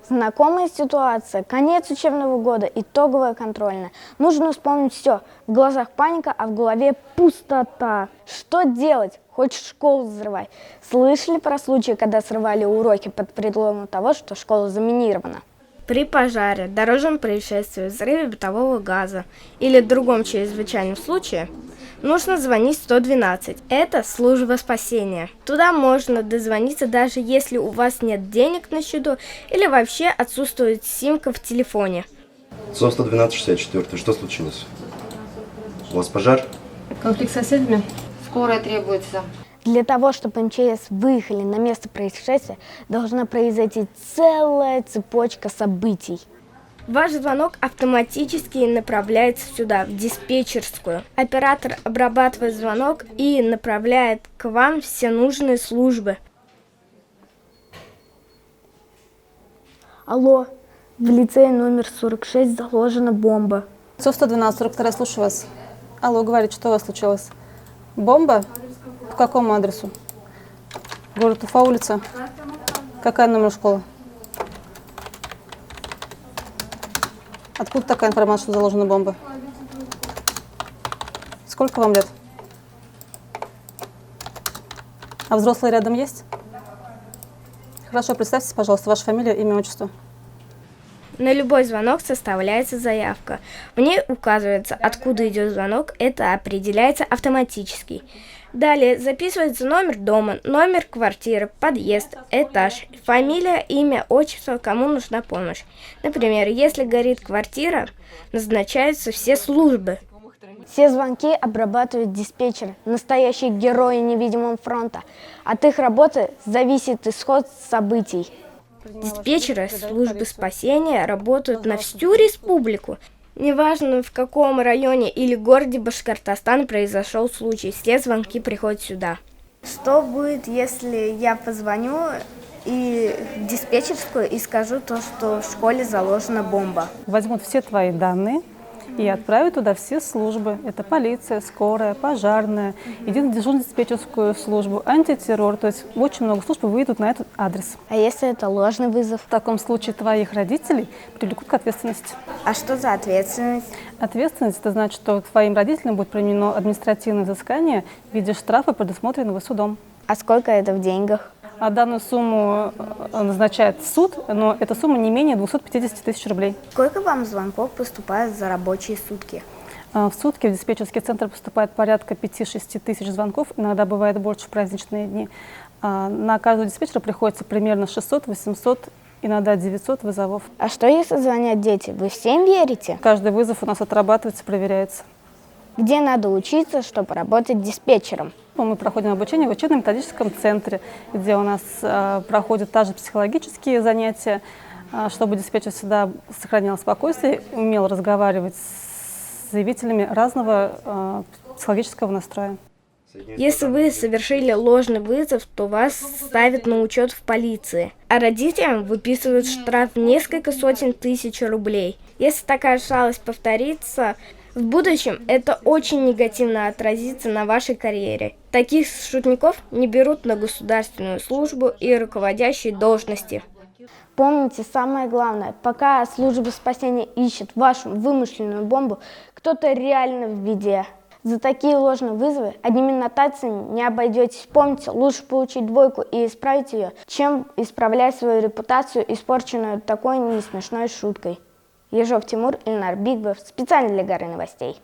Знакомая ситуация, конец учебного года, итоговая контрольная. Нужно вспомнить все. В глазах паника, а в голове пустота. Что делать? Хочешь школу взрывать? Слышали про случаи, когда срывали уроки под предлогом того, что школа заминирована? При пожаре, дорожном происшествии, взрыве бытового газа или другом чрезвычайном случае нужно звонить 112. Это служба спасения. Туда можно дозвониться, даже если у вас нет денег на счету или вообще отсутствует симка в телефоне. СО 112-64. Что случилось? У вас пожар? Конфликт с соседями? Скорая требуется. Для того, чтобы МЧС выехали на место происшествия, должна произойти целая цепочка событий. Ваш звонок автоматически направляется сюда, в диспетчерскую. Оператор обрабатывает звонок и направляет к вам все нужные службы. Алло, в лицее номер 46 заложена бомба. СО 112, 42, слушаю вас. Алло, говорит, что у вас случилось? Бомба? По какому адресу? Город Уфа, улица. Какая номер школы? Откуда такая информация, что заложена бомба? Сколько вам лет? А взрослые рядом есть? Хорошо, представьтесь, пожалуйста, ваша фамилия, имя, отчество. На любой звонок составляется заявка. В ней указывается, откуда идет звонок, это определяется автоматически. Далее записывается номер дома, номер квартиры, подъезд, этаж, фамилия, имя, отчество, кому нужна помощь. Например, если горит квартира, назначаются все службы. Все звонки обрабатывает диспетчер, настоящие герои невидимого фронта. От их работы зависит исход событий. Диспетчеры службы спасения работают на всю республику. Неважно, в каком районе или городе Башкортостана произошел случай, все звонки приходят сюда. Что будет, если я позвоню в диспетчерскую и скажу то, что в школе заложена бомба? Возьмут все твои данные и отправят туда все службы. Это полиция, скорая, пожарная, единую дежурно-диспетчерскую службу, антитеррор. То есть очень много служб выйдут на этот адрес. А если это ложный вызов? В таком случае твоих родителей привлекут к ответственности. А что за ответственность? Ответственность – это значит, что твоим родителям будет применено административное взыскание в виде штрафа, предусмотренного судом. А сколько это в деньгах? А данную сумму назначает суд, но эта сумма не менее 250 тысяч рублей. Сколько вам звонков поступает за рабочие сутки? В сутки в диспетчерский центр поступает порядка 5-6 тысяч звонков, иногда бывает больше в праздничные дни. На каждого диспетчера приходится примерно 600-800, иногда 900 вызовов. А что если звонят дети? Вы всем верите? Каждый вызов у нас отрабатывается, проверяется. Где надо учиться, чтобы работать диспетчером? Мы проходим обучение в учебно-методическом центре, где у нас проходят также психологические занятия, чтобы диспетчер всегда сохранял спокойствие, умел разговаривать с заявителями разного психологического настроя. Если вы совершили ложный вызов, то вас ставят на учет в полиции, а родителям выписывают штраф в несколько сотен тысяч рублей. Если такая шалость повторится, в будущем это очень негативно отразится на вашей карьере. Таких шутников не берут на государственную службу и руководящие должности. Помните самое главное, пока служба спасения ищет вашу вымышленную бомбу, кто-то реально в беде. За такие ложные вызовы одними нотациями не обойдетесь. Помните, лучше получить двойку и исправить ее, чем исправлять свою репутацию, испорченную такой несмешной шуткой. Ежов Тимур, Ильнар Бигбов, специально для Горы новостей.